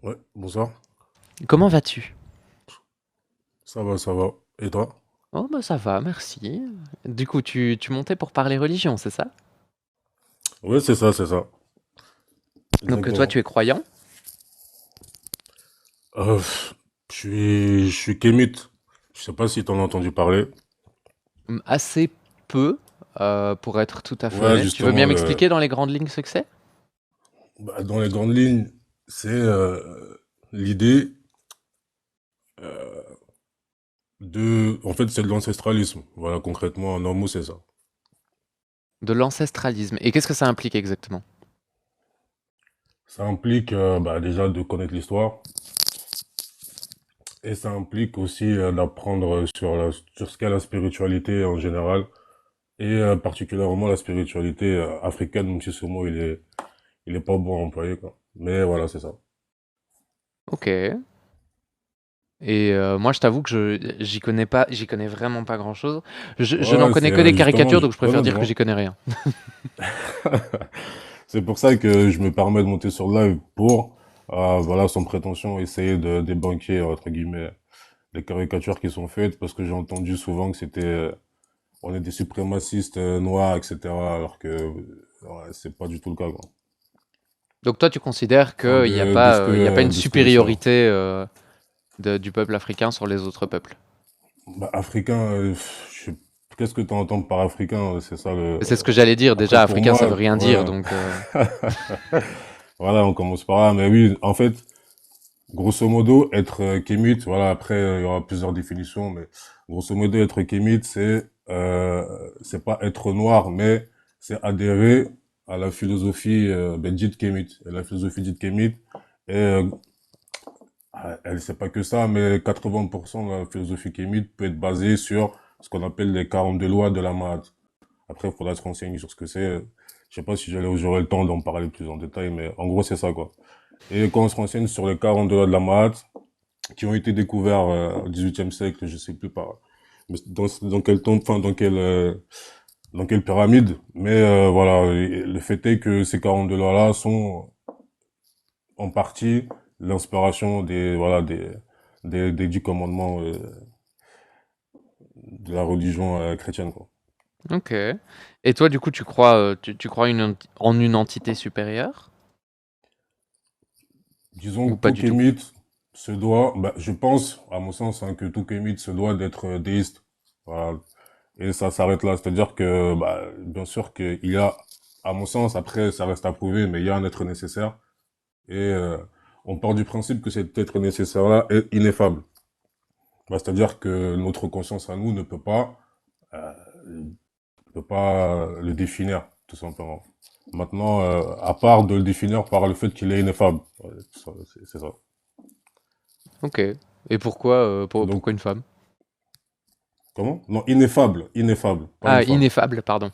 Ouais, bonsoir. Comment vas-tu? Ça va, ça va. Et toi? Oh bah ça va, merci. Du coup, tu montais pour parler religion, c'est ça? Ouais, c'est ça, c'est ça. Donc toi, Exactement. tu es croyant? Euh, je suis kémite. Je sais pas si t'en as entendu parler. Assez peu, pour être tout à fait Ouais, honnête. Tu veux bien justement, m'expliquer dans les grandes lignes ce que c'est? dans les grandes lignes, c'est l'idée euh, en fait, c'est de l'ancestralisme. Voilà, concrètement, en un mot, c'est ça. De l'ancestralisme. Et qu'est-ce que ça implique exactement? Ça implique déjà de connaître l'histoire et ça implique aussi d'apprendre sur ce qu'est la spiritualité en général et particulièrement la spiritualité africaine, même si ce mot il est pas bon à employer quoi. Mais voilà, c'est ça. Ok. Et moi, je t'avoue que j'y connais vraiment pas grand-chose. Je n'en Ouais, connais c'est que des justement, caricatures, donc je non, préfère non, dire que j'y dis-moi. connais rien. C'est pour ça que je me permets de monter sur le live pour, voilà, sans prétention, essayer de débunker, entre guillemets, les caricatures qui sont faites, parce que j'ai entendu souvent que on est des suprémacistes noirs, etc., alors que ouais, c'est pas du tout le cas, quoi. Donc toi, tu considères Enfin, qu'il n'y a pas, il y a pas une de ce que je sais, hein. supériorité du peuple africain sur les autres peuples? Bah, africain, qu'est-ce que tu entends par africain? C'est ça le. C'est ce que j'allais dire. Après, Déjà, pour africain, ça veut moi, rien dire, ouais. donc. Voilà, on commence par là. Mais oui, en fait, grosso modo, être kémite, voilà, après, il y aura plusieurs définitions, mais grosso modo, être kémite, c'est pas être noir, mais c'est adhérer à la philosophie dite kémite. Et la philosophie dite kémite, est, elle, c'est pas que ça, mais 80% de la philosophie kémite peut être basée sur ce qu'on appelle les 42 lois de la Mahat. Après, il faudra se renseigner sur ce que c'est. Je sais pas si j'aurai le temps d'en parler plus en détail, mais en gros, c'est ça, quoi. Et quand on se renseigne sur les 42 lois de la Mahat, qui ont été découverts au XVIIIe siècle, je sais plus dans quel temps, enfin, dans quelle pyramide, mais voilà, et le fait est que ces 42 lois-là sont en partie l'inspiration voilà, des 10 commandements de la religion chrétienne, quoi. Ok. Et toi, du coup, tu crois en une entité supérieure? Disons Ou que pas tout du tout? kémite se doit, je pense, à mon sens, hein, que tout kémite se doit d'être déiste. Voilà. Et ça s'arrête là. C'est-à-dire que, bien sûr qu'il y a, à mon sens, après, ça reste à prouver, mais il y a un être nécessaire. Et on part du principe que cet être nécessaire-là est ineffable. C'est-à-dire que notre conscience à nous euh, ne peut pas le définir, tout simplement. Maintenant, à part de le définir par le fait qu'il est ineffable. Ouais, c'est ça. Ok. Et pourquoi, Donc, pourquoi une femme? comment? Non, ineffable, ineffable, pas une Ah, femme. ineffable, pardon.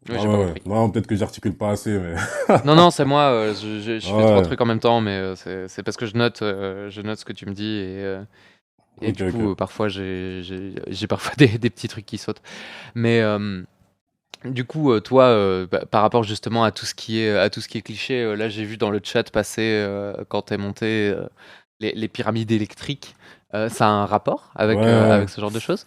Oui, Ah j'ai pas ouais, ouais. compris. Non, peut-être que j'articule pas assez, mais Non, non, c'est moi. Je fais trois ouais. trucs en même temps, mais c'est parce que je note ce que tu me dis et Ok, du coup, ok. parfois j'ai parfois des petits trucs qui sautent. Mais du coup, toi, par rapport justement à tout ce qui est cliché, là, j'ai vu dans le chat passer, quand tu es monté, les pyramides électriques. Ça a un rapport Ouais, avec ouais. ce genre de choses?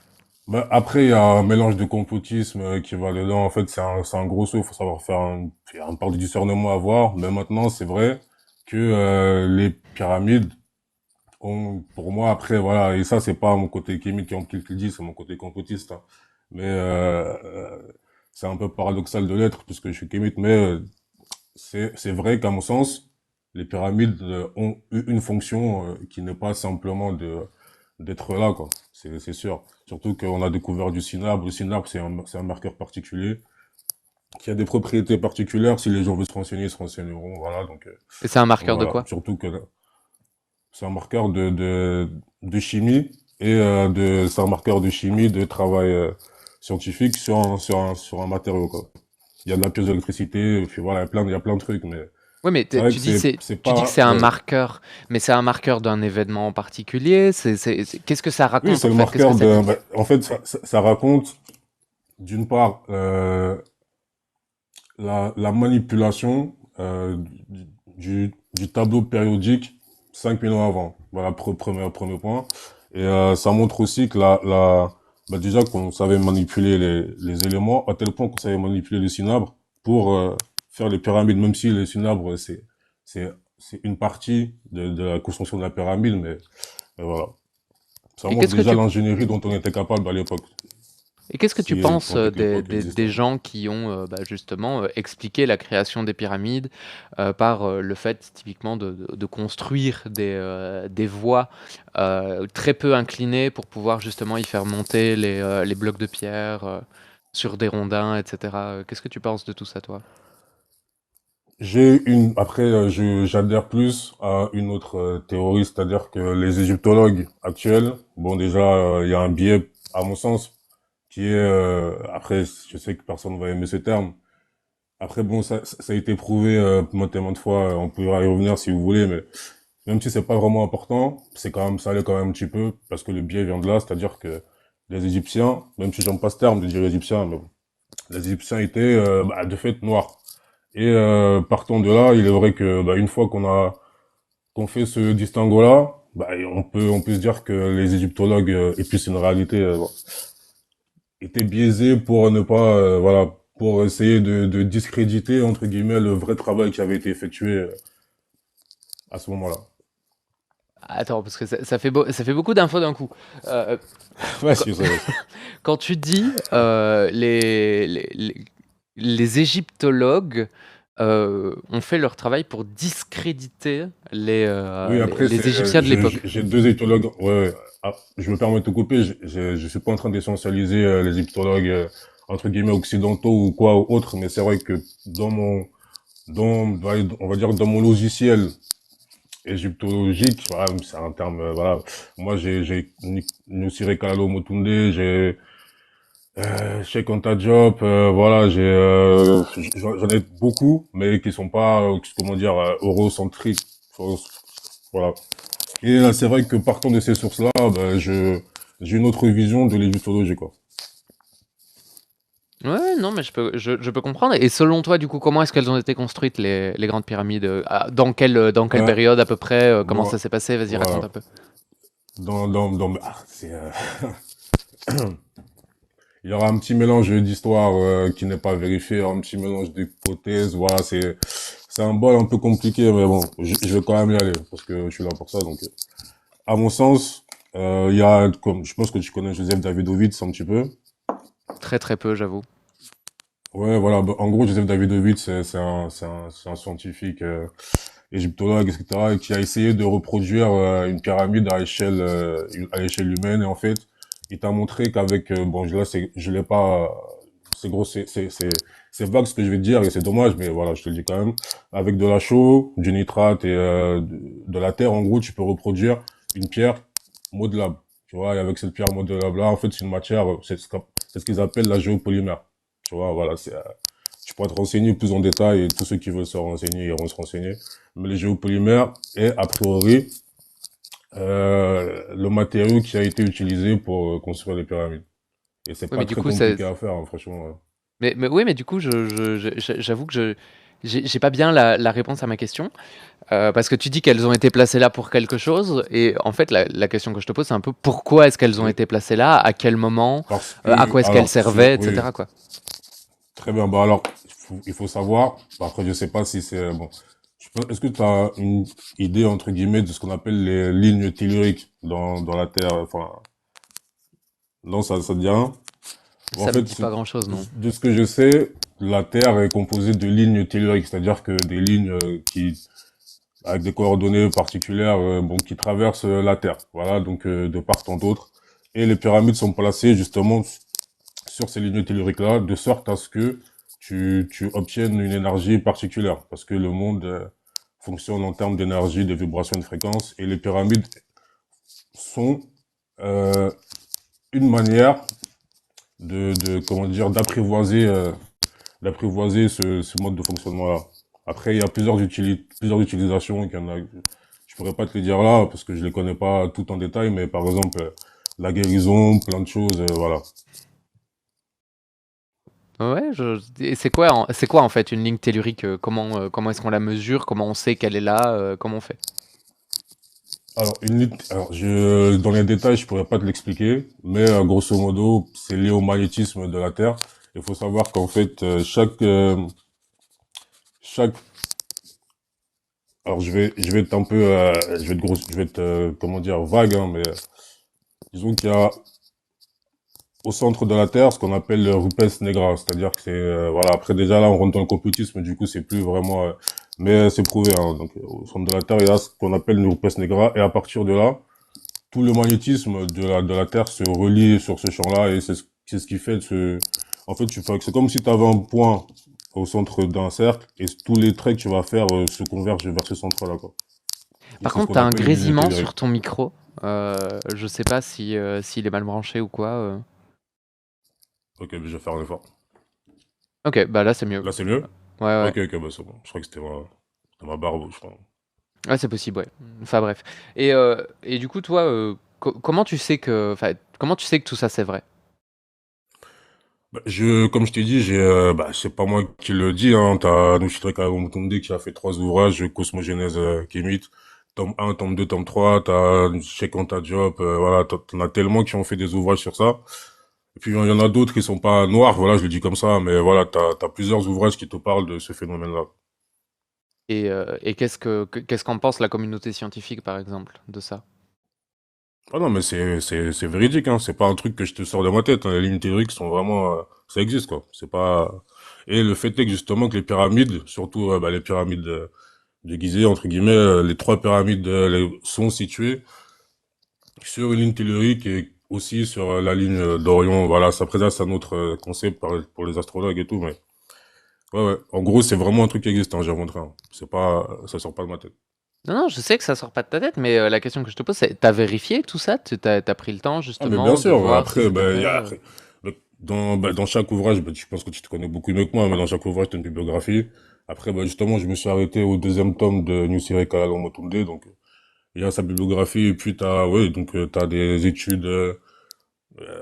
Après, il y a un mélange de complotisme qui va dedans. En fait, c'est un gros saut. Il faut savoir il y a un part de discernement à avoir. Mais maintenant, c'est vrai que les pyramides ont, pour moi, après, voilà. Et ça, c'est pas mon côté chimique qui le dit, c'est mon côté complotiste, hein. Mais c'est un peu paradoxal de l'être puisque je suis kémite. Mais c'est vrai qu'à mon sens, les pyramides ont eu une fonction qui n'est pas simplement d'être là, quoi. C'est sûr. Surtout qu'on a découvert du cinabre. Le cinabre, c'est un marqueur particulier qui a des propriétés particulières. Si les gens veulent se renseigner, ils se renseigneront. Voilà, Et c'est un donc marqueur de voilà. quoi? Surtout que c'est un marqueur de chimie et c'est un marqueur de chimie, de travail scientifique sur un matériau, quoi. Il y a de la pièce d'électricité, puis voilà, il y a plein de trucs, mais Oui, mais c'est vrai que c'est tu dis que pas, c'est un ouais. marqueur, mais c'est un marqueur d'un événement en particulier? Qu'est-ce que ça Oui, raconte c'est en le fait? Qu'est-ce que marqueur ça dit? en fait, ça raconte, d'une part, la manipulation du tableau périodique 5 millions avant. Voilà, premier point. Et ça montre aussi que bah déjà qu'on savait manipuler les éléments, à tel point qu'on savait manipuler les cynabres pour faire les pyramides, même si les cynabres, c'est une partie de la construction de la pyramide, mais voilà. Ça Et montre qu'est-ce que déjà tu l'ingénierie dont on était capable à l'époque, Et qu'est-ce que tu si penses tant est que l'époque des existait. gens qui ont justement expliqué la création des pyramides par le fait typiquement de construire des voies très peu inclinées pour pouvoir justement y faire monter les blocs de pierre sur des rondins, etc. Qu'est-ce que tu penses de tout ça, toi? Après, j'adhère plus à une autre théorie, c'est-à-dire que les égyptologues actuels, bon, déjà, il y a un biais, à mon sens, qui est, après, je sais que personne va aimer ce terme. Après, bon, ça a été prouvé maintes et maintes fois, on peut y revenir si vous voulez, mais même si c'est pas vraiment important, c'est quand même, ça allait quand même un petit peu, parce que le biais vient de là, c'est-à-dire que les Égyptiens, même si j'aime pas ce terme de dire Égyptiens, mais bon, les Égyptiens étaient bah, de fait noirs. Et partant de là, il est vrai que bah, une fois qu'on fait ce distinguo-là, bah, on peut se dire que les égyptologues, et puis c'est une réalité, bon, étaient biaisés pour ne pas, voilà, pour essayer de discréditer entre guillemets le vrai travail qui avait été effectué à ce moment-là. Attends, parce que ça fait beaucoup d'infos d'un coup. Euh, Ouais, quand, si, ça, quand tu dis les égyptologues ont fait leur travail pour discréditer oui, après, les Égyptiens de l'époque. j'ai deux égyptologues. Ouais, ouais. Ah, je me permets de te couper. Je suis pas en train d'essentialiser les égyptologues entre guillemets occidentaux ou quoi ou autre, mais c'est vrai que on va dire dans mon logiciel égyptologique, voilà, c'est un terme, voilà. Moi, j'ai Nusire Kalalo Motunde, j'ai Cheikh Anta Diop, voilà, j'en ai beaucoup, mais qui sont pas, comment dire, eurocentriques. Voilà. Et c'est vrai que partant de ces sources-là, ben, j'ai une autre vision de l'égyptologie, quoi. Ouais, non, mais je peux comprendre. Et selon toi, du coup, comment est-ce qu'elles ont été construites, les grandes pyramides? Dans quelle Ben, période à peu près? Comment bon, ça s'est passé? Vas-y, raconte voilà. un peu. C'est, il y aura un petit mélange d'histoire qui n'est pas vérifié, un petit mélange d'hypothèses. Voilà, c'est un bol un peu compliqué, mais bon, je vais quand même y aller parce que je suis là pour ça. Donc, à mon sens, il y a, comme je pense que tu connais Joseph Davidovitz un petit peu. Très très peu, j'avoue. Ouais, voilà. Bah, en gros, Joseph Davidovitz, c'est un scientifique égyptologue, etc., et qui a essayé de reproduire une pyramide à l'échelle humaine. Et en fait, il t'a montré qu'avec, bon, là, je l'ai pas, c'est gros, c'est vague ce que je vais te dire, et c'est dommage, mais voilà, je te le dis quand même. Avec de la chaux, du nitrate et de la terre, en gros, tu peux reproduire une pierre modelable. Tu vois, et avec cette pierre modelable là, en fait, c'est une matière, c'est ce qu'ils appellent la géopolymère. Tu vois, voilà, tu pourras te renseigner plus en détail et tous ceux qui veulent se renseigner iront se renseigner. Mais le géopolymère est, a priori, le matériau qui a été utilisé pour construire les pyramides. Et c'est Oui, pas mais du très coup, compliqué à faire, hein, franchement. mais oui, mais du coup, j'avoue que j'ai pas bien la réponse à ma question. Parce que tu dis qu'elles ont été placées là pour quelque chose, et en fait, la question que je te pose, c'est un peu pourquoi est-ce qu'elles ont Oui. été placées là, à quel moment, Parce à que, quoi est-ce qu'elles alors, servaient, oui, etc., quoi. très bien. Bah alors, il faut savoir, bah, après, je sais pas si c'est, bon, est-ce que tu as une idée, entre guillemets, de ce qu'on appelle les lignes telluriques dans la Terre, enfin, non, ça te dit rien? En Ça me fait, dit pas grand-chose, non. de ce que je sais, la Terre est composée de lignes telluriques, c'est-à-dire que des lignes avec des coordonnées particulières, bon, qui traversent la Terre. Voilà, donc de part en d'autre. Et les pyramides sont placées justement sur ces lignes telluriques-là, de sorte à ce que tu obtiennes une énergie particulière, parce que le monde fonctionne en termes d'énergie, de vibrations, de fréquences, et les pyramides sont euh, une manière comment dire, d'apprivoiser ce mode de fonctionnement-là. Après, il y a plusieurs utilisations. Je pourrais pas te les dire là parce que je les connais pas tout en détail, mais par exemple, la guérison, plein de choses, voilà. Ouais, et c'est quoi en fait une ligne tellurique? Comment est-ce qu'on la mesure? Comment on sait qu'elle est là? Comment on fait? Dans les détails, je pourrais pas te l'expliquer, mais grosso modo, c'est lié au magnétisme de la Terre. Il faut savoir qu'en fait, chaque, alors je vais être un peu, je vais être, comment dire, vague, hein, mais disons qu'il y a au centre de la Terre ce qu'on appelle le Rupes Negra, c'est-à-dire que c'est, voilà, après déjà là, on rentre dans le complotisme, du coup, c'est plus vraiment, mais c'est prouvé, hein, donc au centre de la Terre, il y a ce qu'on appelle le Rupes Negra, et à partir de là, tout le magnétisme de la Terre se relie sur ce champ-là et c'est ce qui fait en fait, c'est comme si tu avais un point au centre d'un cercle et tous les traits que tu vas faire se convergent vers ce centre-là, quoi. Et Par c'est ce contre, qu'on t'as un appelle une unité grésillement directe. sur ton micro. Je sais pas si s'il est mal branché ou quoi. Ok, mais je vais faire un effort. Ok, bah là c'est mieux. Là, c'est mieux? Ouais, ouais. Ok, ok, bah c'est bon. Je crois que c'était ma barbe, je crois. Ouais, c'est possible, ouais. Enfin bref. Et du coup, toi, comment tu sais que, enfin, comment tu sais que tout ça c'est vrai? Bah, comme je t'ai dit, c'est pas moi qui le dis, hein. T'as Nushirek Mutunde qui a fait 3 ouvrages, Cosmogénèse Kémite, tome 1, tome 2, tome 3, t'as Cheikh Anta Diop, voilà, t'en as tellement qui ont fait des ouvrages sur ça. Et puis, il y en a d'autres qui sont pas noirs, voilà, je le dis comme ça, mais voilà, t'as plusieurs ouvrages qui te parlent de ce phénomène-là. Et qu'est-ce qu'en pense la communauté scientifique, par exemple, de ça? Ah non, mais c'est véridique, hein. C'est pas un truc que je te sors de ma tête, hein. Les lignes théoriques sont vraiment, ça existe, quoi. C'est pas, et le fait est que justement que les pyramides, surtout, les pyramides de Gizeh, entre guillemets, les 3 pyramides sont situées sur une ligne tellurique et aussi sur la ligne d'Orion. Voilà, ça présente un autre concept pour les astrologues et tout, mais ouais, ouais. En gros, c'est vraiment un truc qui existe, hein, j'ai montré, hein. C'est pas, ça sort pas de ma tête. Non, non, je sais que ça sort pas de ta tête, mais la question que je te pose, c'est, t'as vérifié tout ça? T'as pris le temps, Ah, mais bien justement, de sûr. voir si Après, c'était vrai? dans chaque ouvrage, je pense que tu te connais beaucoup mieux que moi, mais dans chaque ouvrage, tu as une bibliographie. Après, justement, je me suis arrêté au deuxième tome de Nusire Kalalan Motunde, donc il y a sa bibliographie, et puis t'as des études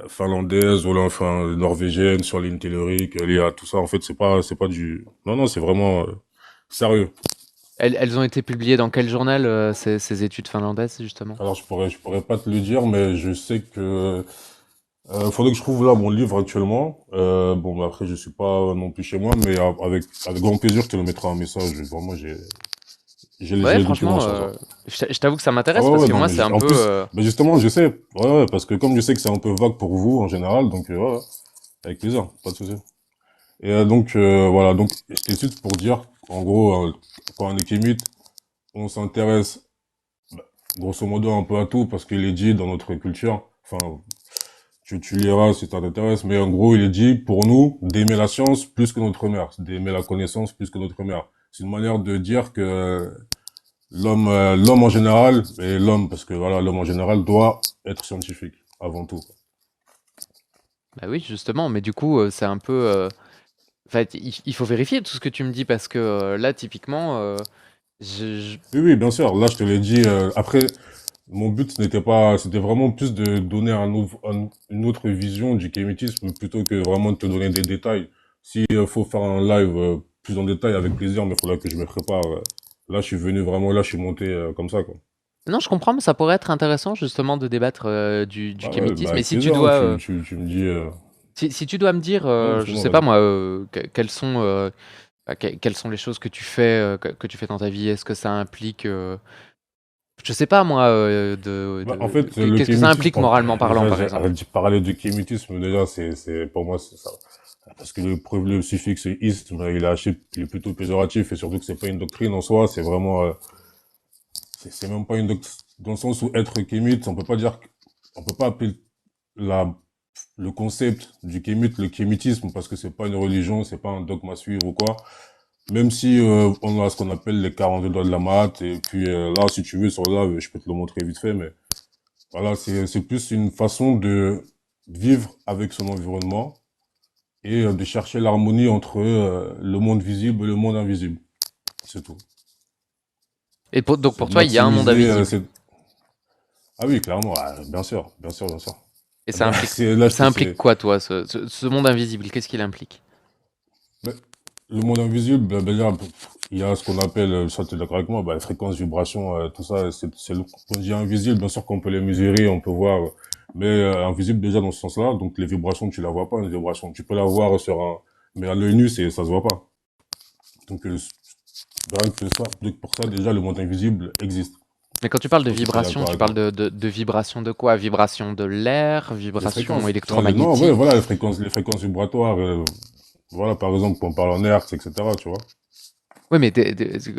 finlandaises, ou là, enfin, norvégiennes, sur l'île tellurique, liées à tout ça. En fait, c'est pas du... Non, non, c'est vraiment sérieux. Elles ont été publiées dans quel journal, ces études finlandaises, justement? Alors, je pourrais pas te le dire, mais je sais que faudrait que je trouve là mon livre actuellement. Bon, mais après, je suis pas non plus chez moi, mais avec grand plaisir, je te le mettrai en message. Vraiment, j'ai Ouais, les documents franchement, sur ça. je t'avoue que ça Ah m'intéresse ouais, parce ouais, que non, moi, mais c'est un en peu. plus, justement, je sais. Ouais, ouais, parce que comme je sais que c'est un peu vague pour vous en général, donc ouais, ouais, avec plaisir, pas de souci. Et voilà, donc c'était juste pour dire, en gros, quand on est kémite, on s'intéresse grosso modo un peu à tout parce qu'il est dit dans notre culture. Enfin, tu liras si ça t'intéresse, mais en gros, il est dit, pour nous, d'aimer la science plus que notre mère, d'aimer la connaissance plus que notre mère. C'est une manière de dire que l'homme en général, et l'homme, parce que voilà, l'homme en général doit être scientifique, avant tout. Bah oui, justement, mais du coup, c'est un peu. En fait, il faut vérifier tout ce que tu me dis parce que là, typiquement, je- Oui, oui, bien sûr, là, je te l'ai dit, après, mon but, c'était vraiment plus de donner une autre vision du kémétisme plutôt que vraiment de te donner des détails. Si faut faire un live plus en détail, avec plaisir, mais il faudra que je me prépare. Là, je suis venu vraiment, là, je suis monté comme ça, quoi. Non, je comprends, mais ça pourrait être intéressant justement de débattre du Ah ouais, kémitisme. Et avec si tu plaisir, hein, dois, tu me dis... si tu dois me dire, Non, je dis-moi, sais pas vas-y. moi, quelles sont, quelles sont les choses que tu fais, que tu fais dans ta vie? Est-ce que ça implique, je sais pas moi, En fait, le qu'est-ce que ça kémitisme, implique moralement parlant, déjà, par exemple? parler de kémitisme, déjà, pour moi, c'est ça. Parce que le suffixe isme, il est plutôt péjoratif, et surtout que c'est pas une doctrine en soi, c'est vraiment, c'est même pas une doctrine, dans le sens où être kémite, on peut pas appeler la, le concept du kémite le kémitisme, parce que c'est pas une religion, c'est pas un dogme à suivre ou quoi. Même si on a ce qu'on appelle les 42 doigts de la mat, et puis là, si tu veux, sur là, je peux te le montrer vite fait, mais voilà, c'est plus une façon de vivre avec son environnement et de chercher l'harmonie entre le monde visible et le monde invisible. C'est tout. Et donc C'est pour de toi, il y a un monde maximiser. invisible. Ah oui, clairement, bien sûr, bien sûr, bien sûr. Et Ah là, ça implique quoi, toi, ce monde invisible? Qu'est-ce qu'il implique? mais le monde invisible, déjà, il y a ce qu'on appelle, ça tu es d'accord avec moi, bah, les fréquences, vibrations, tout ça, quand on dit invisible, bien sûr qu'on peut les mesurer, on peut voir, mais invisible déjà dans ce sens-là, donc les vibrations, tu la vois pas, les vibrations, tu peux la voir mais à l'œil nu, ça se voit pas. Donc, rien que ça, donc pour ça, déjà, le monde invisible existe. Mais quand tu Je parles sais de pas si tu es vibration, d'accord tu avec parles moi. de vibration de quoi? Vibration de l'air, Les vibration fréquences, tu vois, non, ouais, électromagnétique? voilà, les fréquences vibratoires, voilà, par exemple, on parle en hertz, etc., tu vois. Oui, mais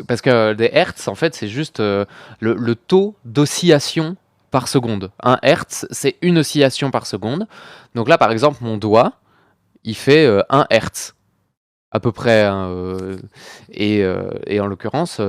parce que des hertz, en fait, c'est juste le taux d'oscillation par seconde. Un hertz, c'est une oscillation par seconde. Donc là, par exemple, mon doigt, il fait 1 hertz, à peu près, hein, et en l'occurrence,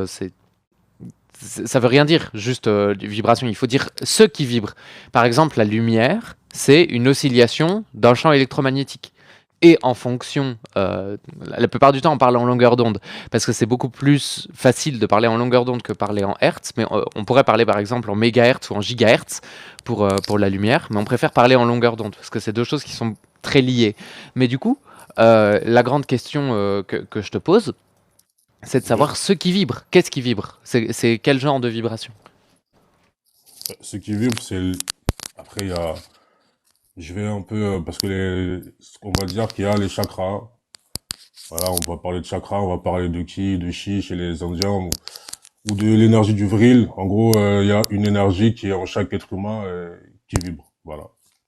ça veut rien dire, juste vibration. Il faut dire ce qui vibre. Par exemple, la lumière, c'est une oscillation d'un champ électromagnétique. Et en fonction, la plupart du temps, on parle en longueur d'onde, parce que c'est beaucoup plus facile de parler en longueur d'onde que parler en hertz, mais on pourrait parler par exemple en mégahertz ou en gigahertz pour la lumière, mais on préfère parler en longueur d'onde, parce que c'est deux choses qui sont très liées. Mais du coup, la grande question que je te pose, c'est de Ok. savoir ce qui vibre. Qu'est-ce qui vibre? C'est quel genre de vibration? Ce qui vibre, après, je vais un peu, parce que on va dire qu'il y a les chakras. Voilà, on va parler de chakras, on va parler de ki, de chi chez les Indiens, ou de l'énergie du vril. En gros, il y a une énergie qui est en chaque être humain, qui vibre. Voilà,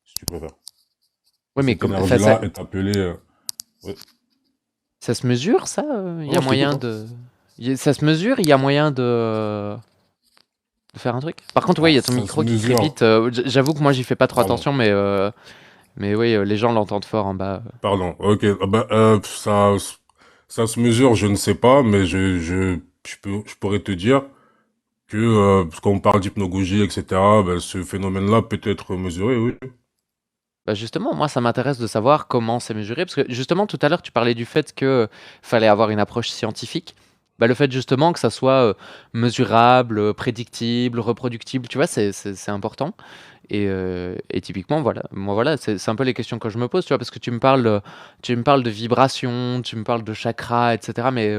si tu préfères. Et Oui, mais cette énergie-là est appelée, ouais. ça se mesure, ça? Il Non, y a non, je t'écoute, moyen hein. de... Ça se mesure? Il y a moyen de faire un truc? Par contre, oui, il y Alors, a ton ça se micro qui mesure, crépite. J'avoue que moi, j'y fais pas trop pardon. attention, mais oui, les gens l'entendent fort en bas. Pardon. Ok. Ah bah, ça se mesure, je ne sais pas, mais je pourrais te dire que, parce qu'on parle d'hypnagogie, etc., ben, ce phénomène-là peut être mesuré, oui. Bah, justement, moi, ça m'intéresse de savoir comment c'est mesuré, parce que justement, tout à l'heure, tu parlais du fait que fallait avoir une approche scientifique. Bah, le fait justement que ça soit mesurable, prédictible, reproductible, tu vois, c'est important. Et typiquement, voilà, moi, voilà, c'est un peu les questions que je me pose, tu vois, parce que tu me parles de vibration, tu me parles de chakra, etc. Mais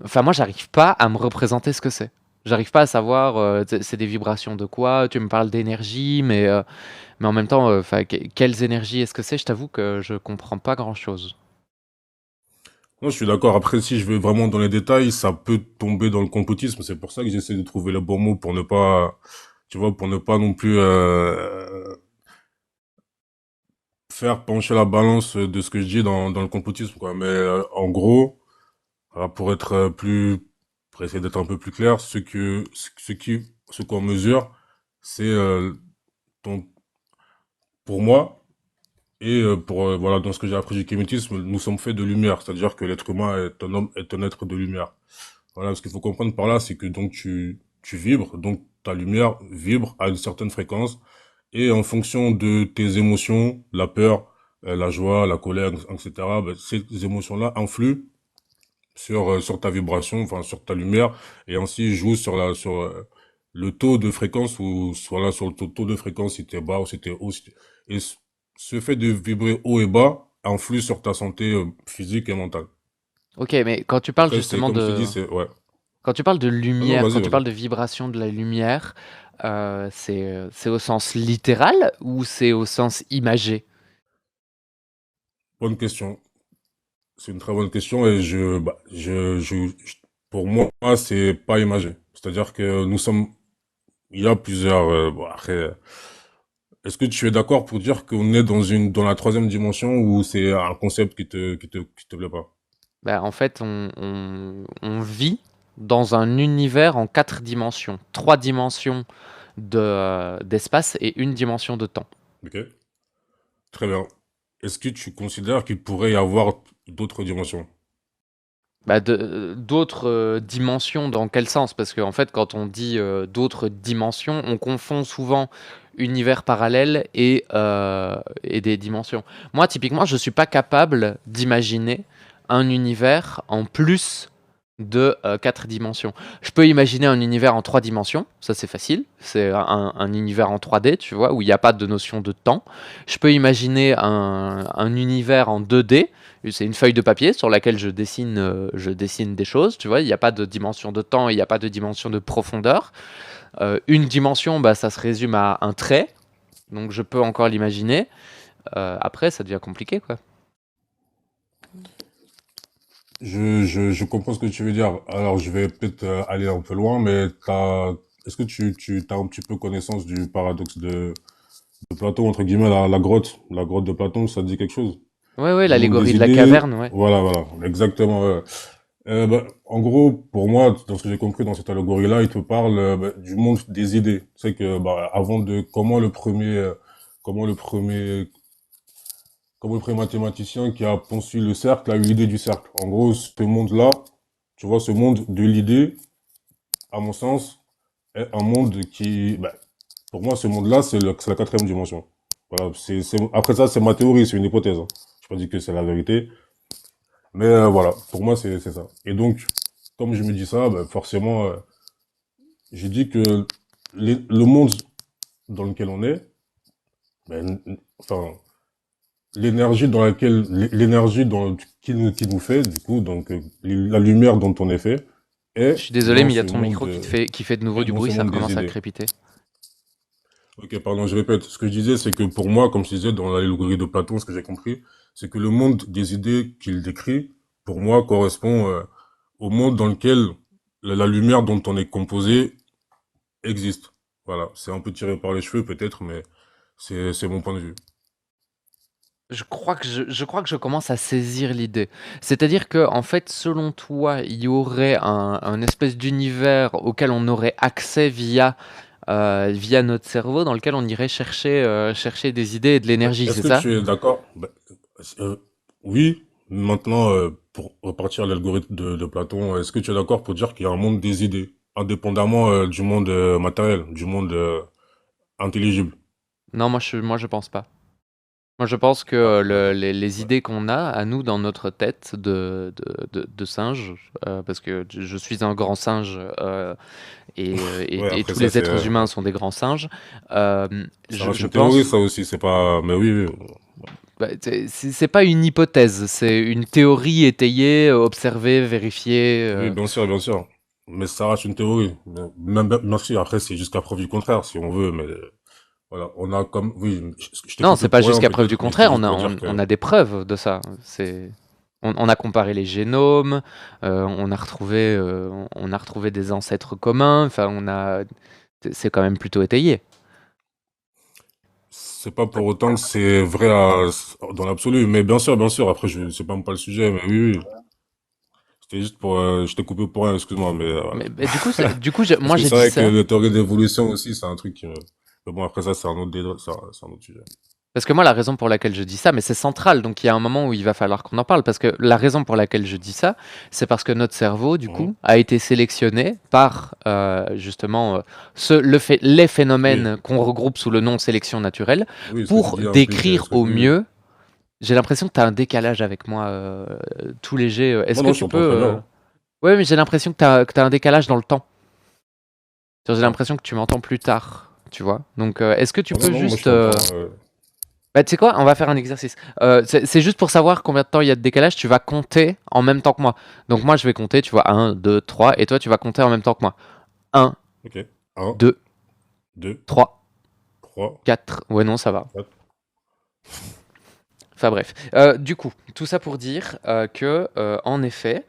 enfin, moi, j'arrive pas à me représenter ce que c'est. J'arrive pas à savoir, c'est des vibrations de quoi. Tu me parles d'énergie, mais en même temps, enfin, quelles énergies est-ce que c'est? Je t'avoue que je comprends pas grand-chose. Non, je suis d'accord. Après, si je vais vraiment dans les détails, ça peut tomber dans le complotisme. C'est pour ça que j'essaie de trouver le bon mot pour ne pas, tu vois, pour ne pas non plus, faire pencher la balance de ce que je dis dans le complotisme, quoi. Mais, en gros, voilà, pour essayer d'être un peu plus clair, ce qu'on mesure, c'est, ton, pour moi, et voilà, dans ce que j'ai appris du kémétisme, nous sommes faits de lumière, c'est-à-dire que l'être humain est un être de lumière. Voilà, ce qu'il faut comprendre par là, c'est que donc tu vibres, donc ta lumière vibre à une certaine fréquence, et en fonction de tes émotions, la peur, la joie, la colère, etc., ben, ces émotions-là influent sur ta vibration, enfin sur ta lumière, et ainsi jouent sur le taux de fréquence, ou soit là sur le taux de fréquence si t'es bas ou si t'es haut. Et ce fait de vibrer haut et bas influe sur ta santé physique et mentale. Ok, mais quand tu parles Après, c'est justement comme je t'ai dit, de, c'est ouais. quand tu parles de Non, non, lumière, quand vas-y, tu vas-y. parles de vibration de la lumière, c'est au sens littéral ou c'est au sens imagé? Bonne question. C'est une très bonne question, et pour moi, c'est pas imagé. C'est-à-dire que il y a plusieurs, bon, après, est-ce que tu es d'accord pour dire qu'on est dans la troisième dimension, ou c'est un concept qui te plaît pas? Bah, en fait, on vit dans un univers en 4 dimensions. 3 dimensions d'espace et une dimension de temps. Ok? Très bien. Est-ce que tu considères qu'il pourrait y avoir d'autres dimensions? Bah, d'autres dimensions dans quel sens? Parce qu'en fait, quand on dit d'autres dimensions, on confond souvent univers parallèle et des dimensions. Moi, typiquement, je suis pas capable d'imaginer un univers en plus de 4 dimensions. Je peux imaginer un univers en 3 dimensions, ça c'est facile, c'est un univers en 3D, tu vois, où il n'y a pas de notion de temps. Je peux imaginer un univers en 2D, c'est une feuille de papier sur laquelle je dessine des choses, tu vois, il n'y a pas de dimension de temps, il n'y a pas de dimension de profondeur. Une dimension, bah, ça se résume à un trait, donc je peux encore l'imaginer. Après, ça devient compliqué, quoi. Je comprends ce que tu veux dire. Alors, je vais peut-être aller un peu loin, mais est-ce que tu as un petit peu connaissance du paradoxe de Platon, entre guillemets, la grotte de Platon, ça te dit quelque chose? Ouais, ouais, Le monde l'allégorie des de la idées, caverne, ouais. voilà, exactement. Bah, en gros, pour moi, dans ce que j'ai compris dans cette allégorie-là, il te parle bah, du monde des idées. C'est que bah, avant de comment le premier mathématicien qui a conçu le cercle a eu l'idée du cercle. En gros, ce monde-là, tu vois, ce monde de l'idée, à mon sens, est un monde qui, bah, pour moi, ce monde-là, c'est la quatrième dimension. Voilà, après ça, c'est ma théorie, c'est une hypothèse, hein. Je pas dit que c'est la vérité, mais voilà, pour moi, c'est ça. Et donc, comme je me dis ça, bah, forcément, j'ai dit que le monde dans lequel on est, ben, enfin, l'énergie qui nous fait, du coup, donc la lumière dont on est fait, Je est suis désolé, dans mais il y a ce ton monde, micro qui fait de nouveau est du dans bruit, ce ça monde des recommence à idées. crépiter. Ok, pardon, je répète. Ce que je disais, c'est que pour moi, comme je disais dans l'allégorie de Platon, ce que j'ai compris, c'est que le monde des idées qu'il décrit, pour moi, correspond au monde dans lequel la lumière dont on est composé existe. Voilà, c'est un peu tiré par les cheveux peut-être, mais c'est mon point de vue. Je crois que je commence à saisir l'idée. C'est-à-dire que, en fait, selon toi, il y aurait un espèce d'univers auquel on aurait accès via notre cerveau, dans lequel on irait chercher des idées et de Mais l'énergie, est-ce c'est que ça? tu es d'accord? Oui. Maintenant, pour repartir à l'algorithme de Platon, est-ce que tu es d'accord pour dire qu'il y a un monde des idées, indépendamment du monde matériel, du monde intelligible? Non, moi je pense pas. Moi, je pense que Ah, les idées qu'on a, à nous, dans notre tête de singe, parce que je suis un grand singe, ouais, et après tous ça, les êtres humains sont des grands singes, ça je, reste je une théorie, pense, ça aussi, c'est pas, mais oui, oui. bah, c'est pas une hypothèse, c'est une théorie étayée, observée, vérifiée. Oui, bien sûr, bien sûr. Mais ça reste une théorie. Merci, après, c'est jusqu'à preuve du contraire, si on veut, mais voilà, on a comme, oui, je t'ai Non, coupé c'est pas pour rien, jusqu'à preuve du peut-être, mais c'était contraire, juste pour dire on que, a des preuves de ça. On a comparé les génomes, on a retrouvé des ancêtres communs, enfin, c'est quand même plutôt étayé. c'est pas pour autant que c'est vrai dans l'absolu, mais bien sûr, après, c'est pas même pas le sujet, mais oui, oui. C'était juste pour, je t'ai coupé pour rien, excuse-moi, mais voilà. Mais du coup, Parce moi que j'ai c'est dit vrai que ça. la théorie d'évolution aussi, c'est un truc mais bon, après ça, c'est un autre débat, c'est un autre sujet. Parce que moi, la raison pour laquelle je dis ça, mais c'est central, donc il y a un moment où il va falloir qu'on en parle, parce que la raison pour laquelle je dis ça, c'est parce que notre cerveau, du Mhm. coup, a été sélectionné par justement les Oui, phénomènes qu'on regroupe sous le nom sélection naturelle oui, ce que tu pour dis implique, décrire au oui, oui. mieux. J'ai l'impression que tu as un décalage avec moi tout léger. Est-ce Non, que non, je tu peux... t'entends très bien, hein. Ouais, mais j'ai l'impression que t'as un décalage dans le temps. J'ai Ah. l'impression que tu m'entends plus tard, tu vois. Donc, est-ce que tu Ah non, peux non, moi je juste... t'entends. Bah, tu sais quoi, on va faire un exercice. C'est juste pour savoir combien de temps il y a de décalage, tu vas compter en même temps que moi. Donc moi, je vais compter, tu vois, un, 2, 3, et toi, tu vas compter en même temps que moi. Un, Ok. Un, 2, deux, 3, trois, 4. Ouais, non, ça va. quatre. Enfin bref. Du coup, tout ça pour dire que, en effet,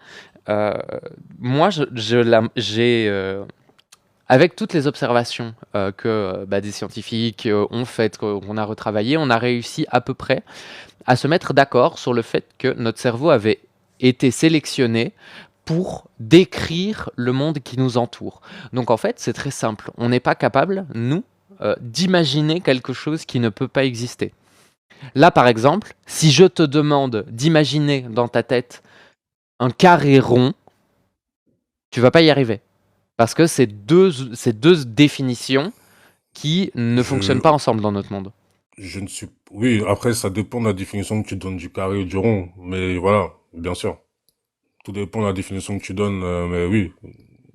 euh, moi, j'ai, avec toutes les observations que bah, des scientifiques ont faites, qu'on a retravaillées, on a réussi à peu près à se mettre d'accord sur le fait que notre cerveau avait été sélectionné pour décrire le monde qui nous entoure. Donc en fait, c'est très simple. On n'est pas capable, nous, d'imaginer quelque chose qui ne peut pas exister. Là, par exemple, si je te demande d'imaginer dans ta tête un carré rond, tu vas pas y arriver. Parce que c'est deux définitions qui ne fonctionnent Je, pas ensemble dans notre monde. je ne suis. Oui, après, ça dépend de la définition que tu donnes du carré et du rond. Mais voilà, bien sûr. tout dépend de la définition que tu donnes, mais oui,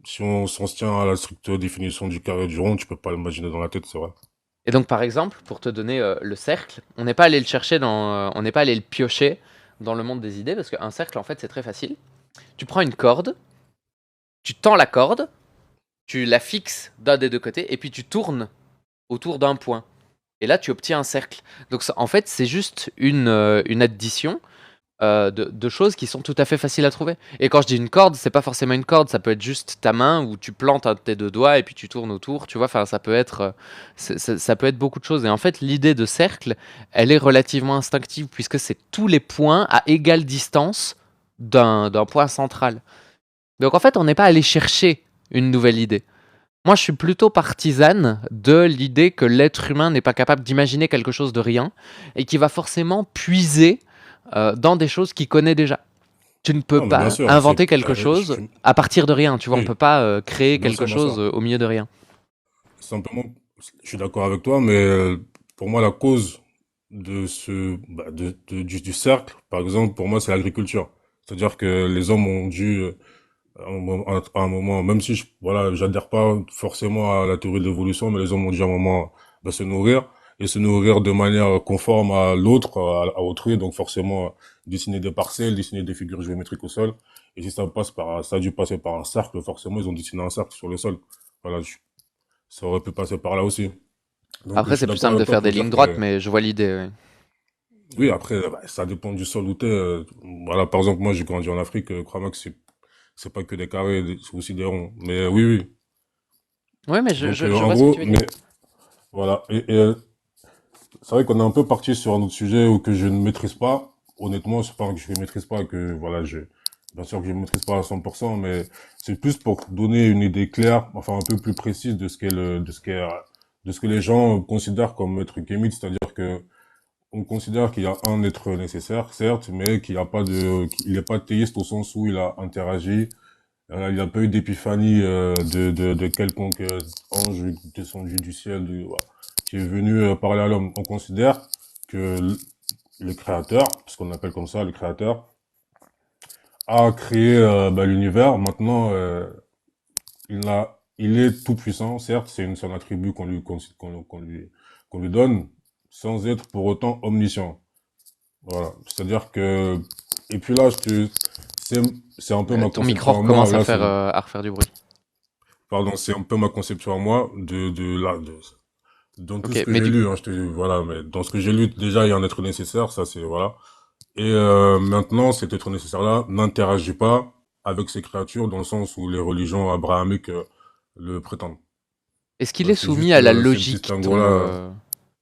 si on s'en tient à la stricte définition du carré et du rond, tu peux pas l'imaginer dans la tête, c'est vrai. Et donc, par exemple, pour te donner le cercle, on n'est pas allé le chercher on n'est pas allé le piocher dans le monde des idées, parce qu'un cercle, en fait, c'est très facile. Tu prends une corde, tu tends la corde, tu la fixes d'un des deux côtés, et puis tu tournes autour d'un point. Et là, tu obtiens un cercle. Donc, en fait, c'est juste une addition de choses qui sont tout à fait faciles à trouver. Et quand je dis une corde, c'est pas forcément une corde, ça peut être juste ta main où tu plantes un de tes deux doigts et puis tu tournes autour, tu vois. Enfin, ça peut être, ça peut être beaucoup de choses. Et en fait, l'idée de cercle, elle est relativement instinctive puisque c'est tous les points à égale distance d'un point central. Donc en fait, on n'est pas allé chercher une nouvelle idée. Moi, je suis plutôt partisane de l'idée que l'être humain n'est pas capable d'imaginer quelque chose de rien et qui va forcément puiser dans des choses qu'il connaît déjà. Tu ne peux Non, mais bien pas sûr, inventer quelque chose à partir de rien. Tu vois, on peut oui, pas créer bien quelque sûr, bien chose sûr. au milieu de rien. Simplement, je suis d'accord avec toi, mais pour moi, la cause de du cercle, par exemple, pour moi, c'est l'agriculture. C'est-à-dire que les hommes ont dû, à un moment, même si voilà, j'adhère pas forcément à la théorie de l'évolution, mais les hommes ont dû à un moment se nourrir et se nourrir de manière conforme à l'autre, à autrui, donc forcément dessiner des parcelles, dessiner des figures géométriques au sol. Et si ça a dû passer par un cercle, forcément, ils ont dessiné un cercle sur le sol. Voilà, ça aurait pu passer par là aussi. Donc, je Après, suis c'est plus d'accord simple de avec toi faire des pour lignes dire droites, que, mais je vois l'idée. Ouais. oui, après, bah, ça dépend du sol où t'es. Voilà, par exemple, moi, j'ai grandi en Afrique, crois-moi que c'est pas que des carrés, c'est aussi des ronds. Mais oui, oui. Ouais, mais Donc, je en vois ce que tu gros, veux dire. mais voilà. Et c'est vrai qu'on est un peu parti sur un autre sujet où que je ne maîtrise pas. Honnêtement, c'est pas que je ne maîtrise pas, que voilà, bien sûr que je ne maîtrise pas à 100%, mais c'est plus pour donner une idée claire, enfin un peu plus précise de ce qu'est de ce que les gens considèrent comme être kémite, c'est-à-dire que on considère qu'il y a un être nécessaire, certes, mais qu'il n'est pas théiste au sens où il a interagi. Il n'a pas eu d'épiphanie de quelconque ange descendu du ciel voilà, qui est venu parler à l'homme. On considère que le créateur, parce qu'on appelle comme ça le créateur, a créé l'univers. Maintenant, il est tout puissant, certes, c'est un attribut qu'on lui donne, sans être pour autant omniscient. Voilà. C'est-à-dire que, et puis là, c'est, c'est un peu ma Ton micro conception à moi. recommence Là, à refaire du bruit. pardon, c'est un peu ma conception à moi dans tout ce Ok, que mais j'ai du lu, hein, voilà, mais dans ce que j'ai lu, déjà, il y a un être nécessaire, ça c'est, voilà. Et maintenant, cet être nécessaire-là n'interagit pas avec ces créatures dans le sens où les religions abrahamiques le prétendent. est-ce qu'il Bah, est c'est soumis juste à la ce logique, distinguo-là.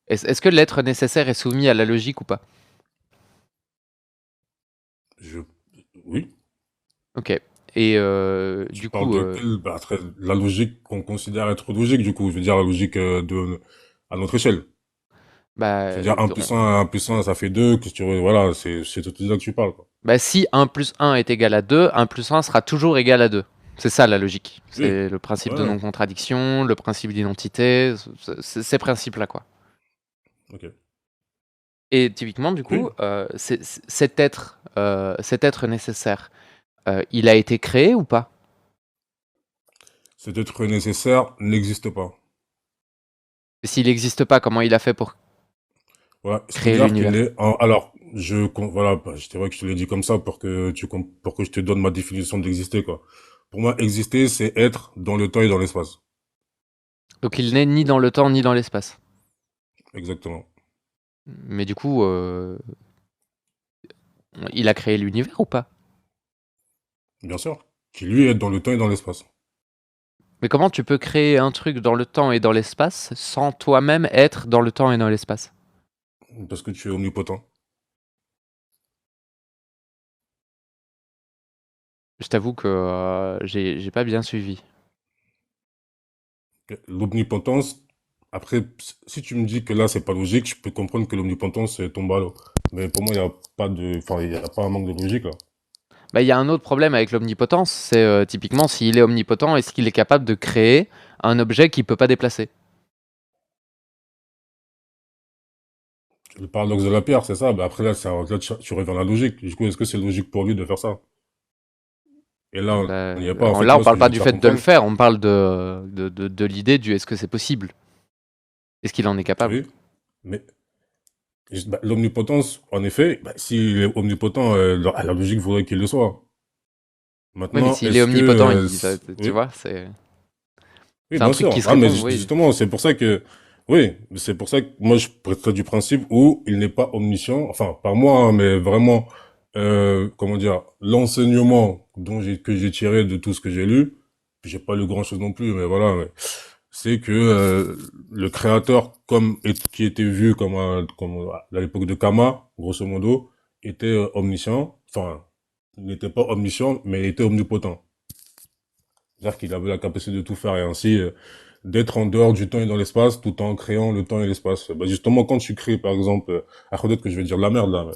est-ce que l'être nécessaire est soumis à la logique ou pas? Je, oui. Ok. Et Tu du parles coup, de bah, la logique qu'on considère être logique, du coup, je veux dire la logique à notre échelle. bah, Je veux dire un plus un ça fait 2 que tu, voilà, c'est tout ça que tu parles, quoi. bah, si 1 plus 1 est égal à 2, 1 plus 1 sera toujours égal à 2. C'est ça la logique. Oui, C'est le principe de ouais, non-contradiction, le principe d'identité, ces principes-là, quoi. ok. Et typiquement, du coup, Oui, cet être nécessaire, il a été créé ou pas? cet être nécessaire n'existe pas. S'il n'existe pas, comment il a fait pour Voilà, créer c'est-à-dire qu'il l'univers? est, alors, voilà, bah, c'est vrai que je te l'ai dit comme ça pour que pour que je te donne ma définition d'exister, quoi. Pour moi, exister, c'est être dans le temps et dans l'espace. Donc il n'est ni dans le temps ni dans l'espace. Exactement. Mais du coup, il a créé l'univers ou pas? Bien sûr. Qui lui est dans le temps et dans l'espace. Mais comment tu peux créer un truc dans le temps et dans l'espace sans toi-même être dans le temps et dans l'espace? Parce que tu es omnipotent. Je t'avoue que j'ai pas bien suivi. L'omnipotence, après, si tu me dis que là, c'est pas logique, je peux comprendre que l'omnipotence tombe à l'eau. Mais pour moi, il n'y a pas enfin, il y a pas un manque de logique, là. Bah, il y a un autre problème avec l'omnipotence, c'est typiquement s'il est omnipotent, est-ce qu'il est capable de créer un objet qu'il peut pas déplacer? Le paradoxe de la pierre, c'est ça. Bah après, là, tu reviens à la logique. Du coup, est-ce que c'est logique pour lui de faire ça? Et là, Bah, on n'y est pas. En fait, là, on moi, ce parle que pas j'essaie de du faire fait de le comprendre, faire, on parle de l'idée du est-ce que c'est possible? Est-ce qu'il en est capable? oui, mais bah, l'omnipotence, en effet, bah, s'il est omnipotent, à la logique voudrait qu'il le soit. Oui, mais Maintenant, s'il est est-ce que... omnipotent, tu oui, vois, oui, c'est un bien truc sûr. qui se Ah, mais répond, oui. justement, c'est pour ça que... Oui, c'est pour ça que moi, je préfère du principe où il n'est pas omniscient. Enfin, pas moi, hein, mais vraiment, comment dire, l'enseignement que j'ai tiré de tout ce que j'ai lu, j'ai pas lu grand-chose non plus, mais voilà, c'est que le créateur, qui était vu comme à l'époque de Kama, grosso modo, était omniscient. Enfin, il n'était pas omniscient, mais il était omnipotent. C'est-à-dire qu'il avait la capacité de tout faire et ainsi d'être en dehors du temps et dans l'espace tout en créant le temps et l'espace. Bah, justement, quand tu crées, par exemple, peut-être que je vais dire de la merde là, mais,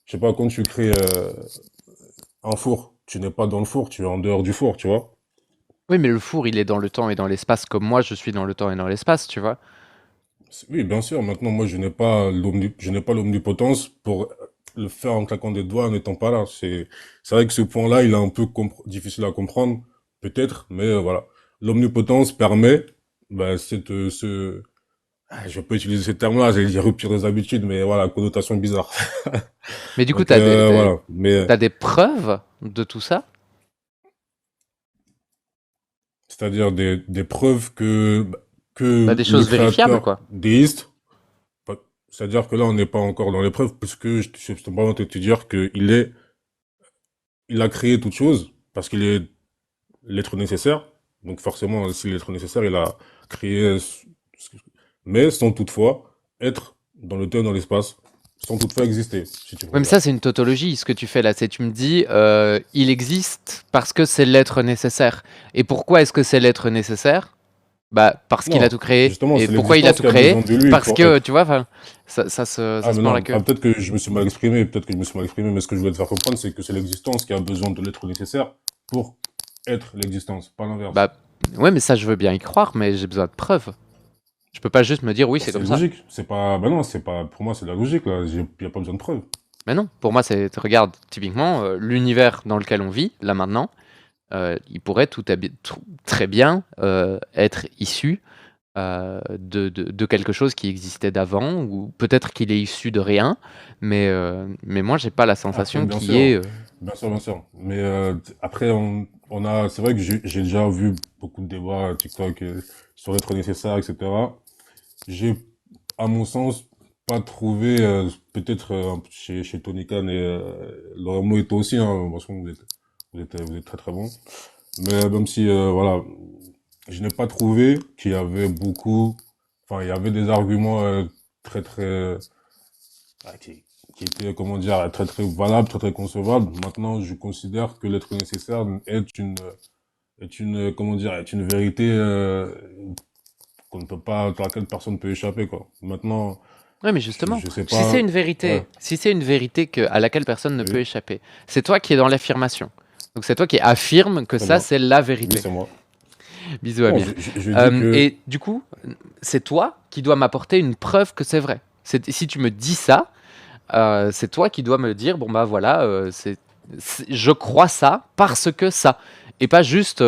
je sais pas, quand tu crées un four, tu n'es pas dans le four, tu es en dehors du four, tu vois. Oui, mais le four, il est dans le temps et dans l'espace comme moi, je suis dans le temps et dans l'espace, tu vois. Oui, bien sûr. Maintenant, moi, je n'ai pas l'omnipotence pour le faire en claquant des doigts en n'étant pas là. C'est vrai que ce point-là, il est un peu difficile à comprendre, peut-être, mais voilà. L'omnipotence permet, bah, je vais pas utiliser ce terme-là, j'allais dire rupture des habitudes, mais voilà, connotation bizarre. Mais du coup, Donc, voilà. Mais, t'as des preuves de tout ça? c'est-à-dire des preuves Bah, que des le choses vérifiables, créateur quoi. déiste, pas- c'est-à-dire que là, on n'est pas encore dans l'épreuve, puisque je suis pas en train de te dire il a créé toute chose, parce qu'il est l'être nécessaire. Donc, forcément, s'il est l'être nécessaire, il a créé, mais sans toutefois être dans le temps et dans l'espace, sans toutefois exister, si tu Oui, mais préfères. ça, c'est une tautologie, ce que tu fais là. C'est tu me dis, il existe parce que c'est l'être nécessaire. Et pourquoi est-ce que c'est l'être nécessaire? Bah, parce qu'il a Non, tout créé. justement, Et c'est pourquoi il a l'existence tout qui a créé? besoin de lui Parce pour que, être. tu vois, enfin, ça Ah, se mais mord la non, queue. ah, peut-être que je me suis mal exprimé, peut-être que je me suis mal exprimé, mais ce que je voulais te faire comprendre, c'est que c'est l'existence qui a besoin de l'être nécessaire pour être l'existence, pas l'inverse. Bah, ouais, mais ça, je veux bien y croire, mais j'ai besoin de preuves. Je peux pas juste me dire, oui, Bah, c'est c'est comme ça. logique, c'est pas, bah non, c'est pas, pour moi, c'est de la logique, là, y a pas besoin de preuves. Mais non, pour moi, regarde, typiquement, l'univers dans lequel on vit, là maintenant, il pourrait très bien être issu de quelque chose qui existait d'avant, ou peut-être qu'il est issu de rien, mais moi, j'ai pas la Après, sensation qu'il y ait. bien sûr, bien sûr. Mais après, c'est vrai que j'ai déjà vu beaucoup de débats TikTok sur l'être nécessaire, etc. J'ai, à mon sens, pas trouvé, peut-être chez Tony Khan et Laurent Mo et toi aussi, hein, parce que vous êtes très très bons. Mais même si, voilà, je n'ai pas trouvé qu'il y avait enfin, il y avait des arguments très très, ah, qui étaient, comment dire, très très valables, très très concevables. Maintenant, je considère que l'être nécessaire comment dire, est une vérité qu'on ne peut pas, à laquelle personne ne peut échapper, quoi. Maintenant, Ouais, mais justement, je sais si c'est pas, une ouais, vérité, si c'est une vérité à laquelle personne ne peut oui, échapper, c'est toi qui es dans l'affirmation. Donc c'est toi qui affirme que très ça, bien. c'est la Oui, vérité. c'est moi. Bisous Non, Amir. je dis que, Et du coup, c'est toi qui dois m'apporter une preuve que c'est vrai. Si tu me dis ça, c'est toi qui dois me dire, bon bah voilà, je crois ça parce que ça. Et pas juste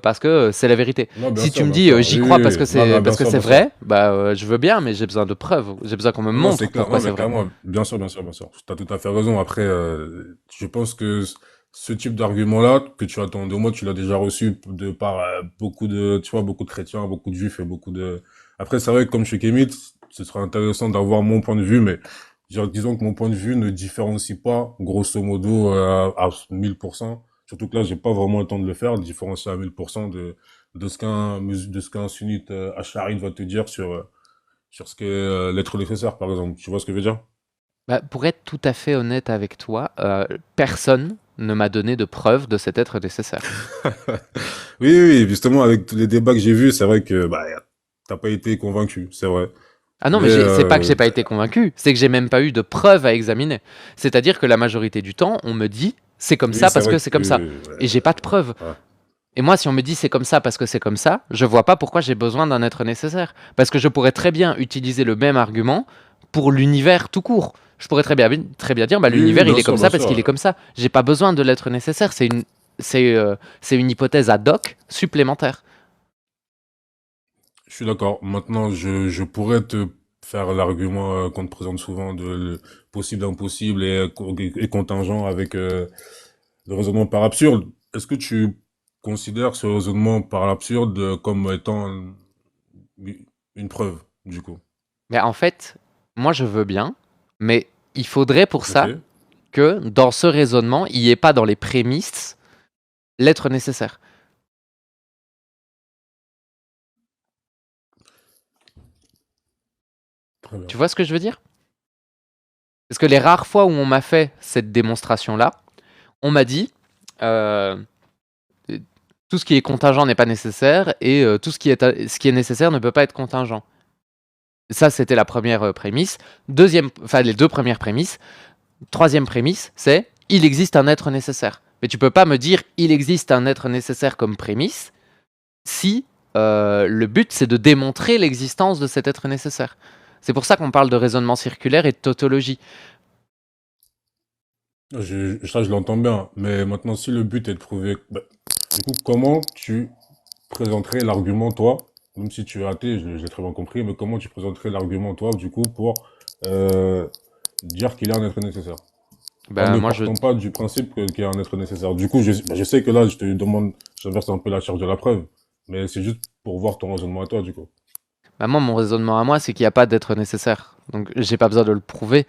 parce que c'est la vérité. non, Si tu me bien dis sûr, j'y oui, crois oui, oui. Non, non, parce que c'est bien sûr. vrai, bah je veux bien, mais j'ai besoin de preuves. J'ai besoin qu'on me Non, non, c'est montre clair. pourquoi Non, c'est mais vrai. clairement, bien sûr, bien sûr, bien sûr. Tu as tout à fait raison. Après, je pense que ce type d'argument-là que tu attends de moi, tu l'as déjà reçu de par beaucoup de, tu vois, beaucoup de chrétiens, beaucoup de juifs et beaucoup de... Après, c'est vrai que comme je suis kémite, ce serait intéressant d'avoir mon point de vue, mais disons que mon point de vue ne différencie pas, grosso modo, à 1000%. Surtout que là, j'ai pas vraiment le temps de le faire, de différencier à 1000% de ce qu'un sunnite acharite va te dire sur ce qu'est l'être nécessaire, par exemple. Tu vois ce que je veux dire? Bah, pour être tout à fait honnête avec toi, personne ne m'a donné de preuve de cet être nécessaire. Oui, oui, oui, justement, avec tous les débats que j'ai vus, c'est vrai que bah, t'as pas été convaincu, c'est vrai. Ah non, Mais mais c'est pas que j'ai pas été convaincu, c'est que j'ai même pas eu de preuves à examiner. C'est-à-dire que la majorité du temps, on me dit c'est comme oui, ça c'est parce vrai que que c'est comme ça. Et j'ai pas de preuves. ouais. Et moi, si on me dit c'est comme ça parce que c'est comme ça, je vois pas pourquoi j'ai besoin d'un être nécessaire. Parce que je pourrais très bien utiliser le même argument pour l'univers tout court. Je pourrais très bien dire, bah, Oui, oui, l'univers il est comme ça bien parce sûr. qu'il est comme ça. J'ai pas besoin de l'être nécessaire. c'est une hypothèse ad hoc supplémentaire. Je suis d'accord. Maintenant, je pourrais te faire l'argument qu'on te présente souvent de le possible impossible et contingent avec le raisonnement par absurde. Est-ce que tu considères ce raisonnement par l'absurde comme étant une preuve, du coup? Mais en fait, moi je veux bien, mais il faudrait pour Ok? ça que dans ce raisonnement, il n'y ait pas dans les prémices l'être nécessaire. Très bien. Tu vois ce que je veux dire? Parce que les rares fois où on m'a fait cette démonstration-là, on m'a dit euh, tout ce qui est contingent n'est pas nécessaire et ce qui est nécessaire ne peut pas être contingent. Ça, c'était la première prémisse. Enfin, les deux premières prémisses. Troisième prémisse, c'est il existe un être nécessaire. Mais tu peux pas me dire il existe un être nécessaire comme prémisse si le but c'est de démontrer l'existence de cet être nécessaire. C'est pour ça qu'on parle de raisonnement circulaire et de tautologie. Ça, je l'entends bien. Mais maintenant, si le but est de prouver... bah, du coup, comment tu présenterais l'argument, toi, même si tu es athée, je l'ai très bien compris, mais comment tu présenterais l'argument, toi, du coup, pour euh, dire qu'il y a un être nécessaire? En Ben ne moi je, partant pas du principe qu'il y a un être nécessaire. Du coup, je sais que là, je te demande, j'inverse un peu la charge de la preuve, mais c'est juste pour voir ton raisonnement à toi, du coup. ben moi mon raisonnement à moi c'est qu'il n'y a pas d'être nécessaire. Donc j'ai pas besoin de le prouver.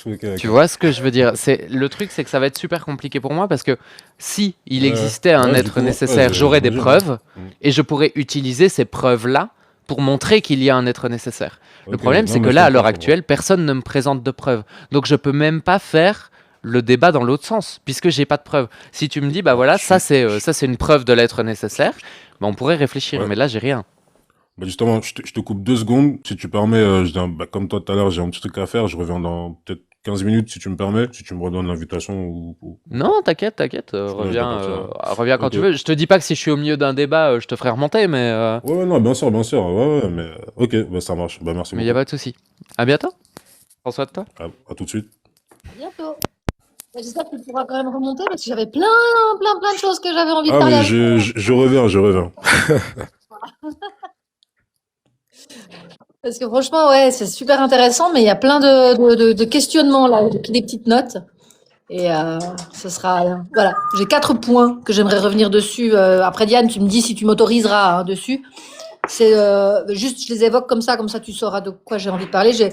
Ok, Tu d'accord. vois ce que je veux dire? C'est le truc, c'est que ça va être super compliqué pour moi parce que si il Ouais, existait un ouais, du être coup, ouais, nécessaire, j'aurais des j'imagine, hein. preuves Mm. et je pourrais utiliser ces preuves-là pour montrer qu'il y a un être nécessaire. Le Ok, problème, non, c'est que mais là, à je l'heure comprends. actuelle, personne ne me présente de preuves. Donc je peux même pas faire le débat dans l'autre sens puisque j'ai pas de preuves. Si tu me dis, bah Bah, voilà, ça c'est une preuve de l'être nécessaire, bah, on pourrait réfléchir. ouais. Mais là, j'ai rien. Bah justement, je te coupe 2 secondes. Si tu permets, bah, comme toi tout à l'heure, j'ai un petit truc à faire. Je reviens dans peut-être 15 minutes, si tu me permets, si tu me redonnes l'invitation Non, t'inquiète, t'inquiète, je dois partir, hein. reviens quand Ok. tu veux. Je te dis pas que si je suis au milieu d'un débat, je te ferai remonter, Ouais, ouais, non, bien sûr, ouais, ouais, mais ok, bah, ça marche. Bah, merci mais y a beaucoup. pas de souci. À bientôt. Prends soin de toi. À tout de suite. À bientôt. J'espère que tu pourras quand même remonter parce que j'avais plein de choses que j'avais envie de Ah, parler mais avec toi. je reviens, je reviens. Parce que franchement, ouais, c'est super intéressant, mais il y a plein de questionnements là. J'ai pris des petites notes et ce sera. Voilà, j'ai 4 points que j'aimerais revenir dessus. Après, Diane, tu me dis si tu m'autoriseras hein, dessus. C'est juste, je les évoque comme ça tu sauras de quoi j'ai envie de parler. J'ai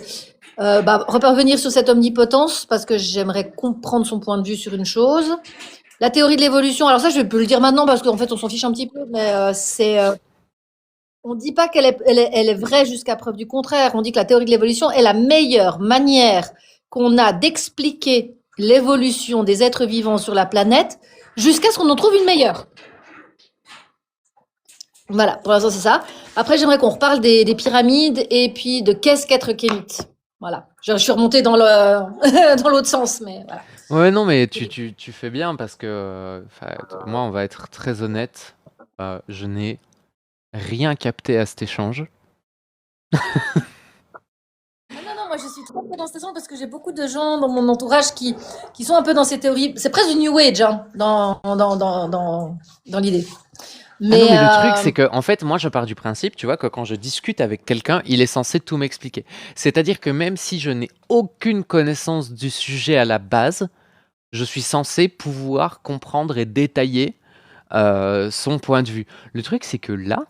revenir sur cette omnipotence parce que j'aimerais comprendre son point de vue sur une chose. La théorie de l'évolution, alors ça, je peux le dire maintenant parce qu'en fait, on s'en fiche un petit peu, mais on ne dit pas qu'elle est vraie jusqu'à preuve du contraire. On dit que la théorie de l'évolution est la meilleure manière qu'on a d'expliquer l'évolution des êtres vivants sur la planète jusqu'à ce qu'on en trouve une meilleure. Voilà, pour l'instant, c'est ça. Après, j'aimerais qu'on reparle des pyramides et puis de qu'est-ce qu'être kémite. Voilà. Je suis remontée dans dans l'autre sens, mais voilà. Ouais, non, mais tu fais bien parce que moi, on va être très honnête. Je n'ai rien capté à cet échange. Non, moi je suis trop dans cette sens parce que j'ai beaucoup de gens dans mon entourage qui sont un peu dans ces théories. C'est presque du New Age hein, dans l'idée. Ah non, Mais mais le truc, c'est que, en fait, moi, je pars du principe, tu vois, que quand je discute avec quelqu'un, il est censé tout m'expliquer. C'est-à-dire que même si je n'ai aucune connaissance du sujet à la base, je suis censé pouvoir comprendre et détailler son point de vue. Le truc, c'est que là,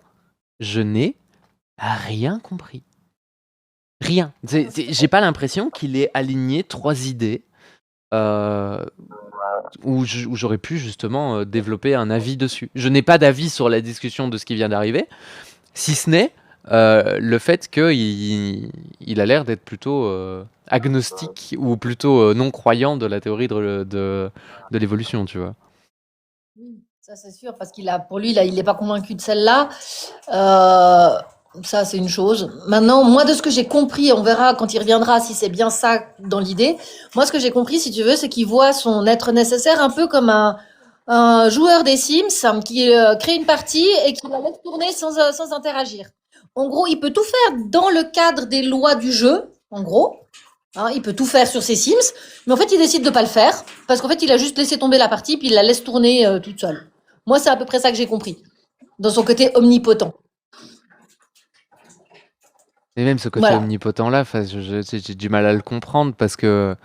je n'ai rien compris. Rien. J'ai pas l'impression qu'il ait aligné 3 idées où j'aurais pu justement développer un avis dessus. Je n'ai pas d'avis sur la discussion de ce qui vient d'arriver, si ce n'est le fait qu'il a l'air d'être plutôt agnostique ou plutôt non croyant de la théorie de l'évolution, tu vois. oui, ça c'est sûr, parce pour lui, il n'est pas convaincu de celle-là. Ça, c'est une chose. Maintenant, moi, de ce que j'ai compris, on verra quand il reviendra si c'est bien ça dans l'idée. Moi, ce que j'ai compris, si tu veux, c'est qu'il voit son être nécessaire un peu comme un joueur des Sims qui crée une partie et qui la laisse tourner sans interagir. En gros, il peut tout faire dans le cadre des lois du jeu, en gros. Hein, il peut tout faire sur ses Sims, mais en fait, il décide de pas le faire parce qu'en fait, il a juste laissé tomber la partie puis il la laisse tourner toute seule. Moi, c'est à peu près ça que j'ai compris dans son côté omnipotent. Et même ce côté Voilà. omnipotent-là, j'ai du mal à le comprendre parce que.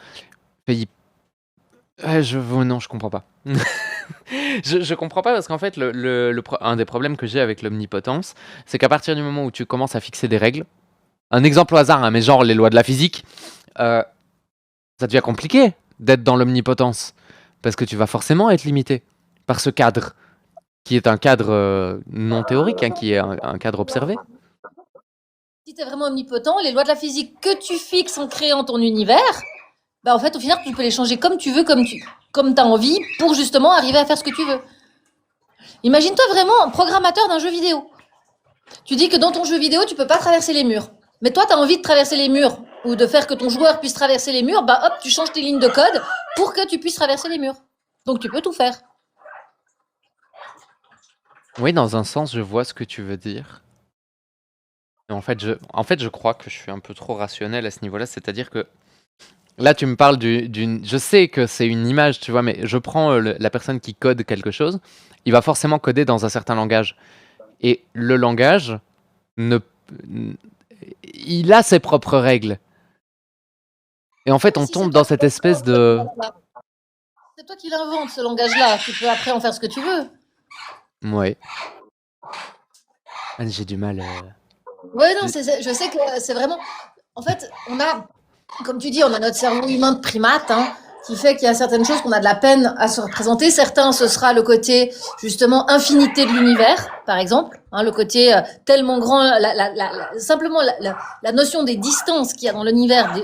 Non, je comprends pas. Je comprends pas parce qu'en fait, un des problèmes que j'ai avec l'omnipotence, c'est qu'à partir du moment où tu commences à fixer des règles, un exemple au hasard, hein, mais genre les lois de la physique, ça devient compliqué d'être dans l'omnipotence parce que tu vas forcément être limité par ce cadre qui est un cadre non théorique, hein, qui est un cadre observé. Si tu es vraiment omnipotent, les lois de la physique que tu fixes en créant ton univers, bah en fait, au final, tu peux les changer comme tu veux, comme tu as envie, pour justement arriver à faire ce que tu veux. Imagine-toi vraiment un programmateur d'un jeu vidéo. Tu dis que dans ton jeu vidéo, tu peux pas traverser les murs. Mais toi, tu as envie de traverser les murs ou de faire que ton joueur puisse traverser les murs, bah hop, tu changes tes lignes de code pour que tu puisses traverser les murs. Donc tu peux tout faire. Oui, dans un sens, je vois ce que tu veux dire. En fait, je crois que je suis un peu trop rationnel à ce niveau-là. C'est-à-dire que là, tu me parles d'une. Je sais que c'est une image, tu vois, mais je prends la personne qui code quelque chose. Il va forcément coder dans un certain langage. Et le langage, il a ses propres règles. Et en fait, on tombe dans cette espèce de. C'est toi qui l'inventes, ce langage-là. Tu peux après en faire ce que tu veux. Ouais. J'ai du mal. Ouais, non, je sais que c'est vraiment. En fait, on a, comme tu dis, on a notre cerveau humain de primate, hein, qui fait qu'il y a certaines choses qu'on a de la peine à se représenter. Certains, ce sera le côté, justement, infinité de l'univers, par exemple, hein, le côté tellement grand, simplement la notion des distances qu'il y a dans l'univers,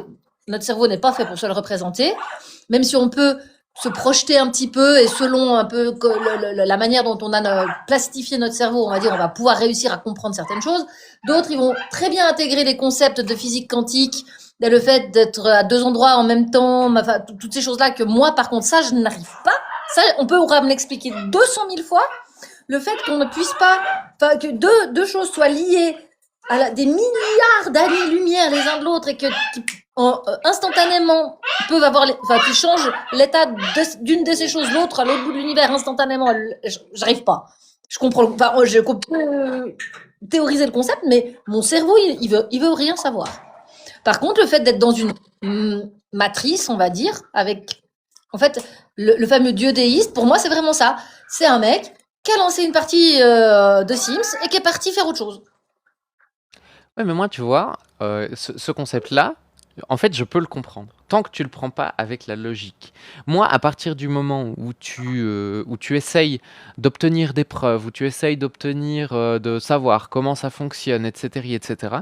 notre cerveau n'est pas fait pour se le représenter, même si on peut se projeter un petit peu et selon un peu la manière dont on a plastifié notre cerveau, on va dire, on va pouvoir réussir à comprendre certaines choses. D'autres, ils vont très bien intégrer les concepts de physique quantique, le fait d'être à deux endroits en même temps, enfin, toutes ces choses-là que moi, par contre, ça, je n'arrive pas. Ça, on peut me l'expliquer 200 000 fois. Le fait qu'on ne puisse pas, que deux choses soient liées à des milliards d'années-lumière les uns de l'autre et que instantanément peuvent avoir, tu changes l'état d'une de ces choses, l'autre à l'autre bout de l'univers instantanément. J'arrive pas. Je comprends. Enfin, je peux théoriser le concept, mais mon cerveau, il veut rien savoir. Par contre, le fait d'être dans une matrice, on va dire, avec, en fait, le fameux dieu déiste, pour moi, c'est vraiment ça. C'est un mec qui a lancé une partie de Sims et qui est parti faire autre chose. Ouais, mais moi, tu vois, ce concept-là, en fait, je peux le comprendre. Tant que tu le prends pas avec la logique. Moi, à partir du moment où tu essayes d'obtenir des preuves, où tu essayes d'obtenir, de savoir comment ça fonctionne, etc.,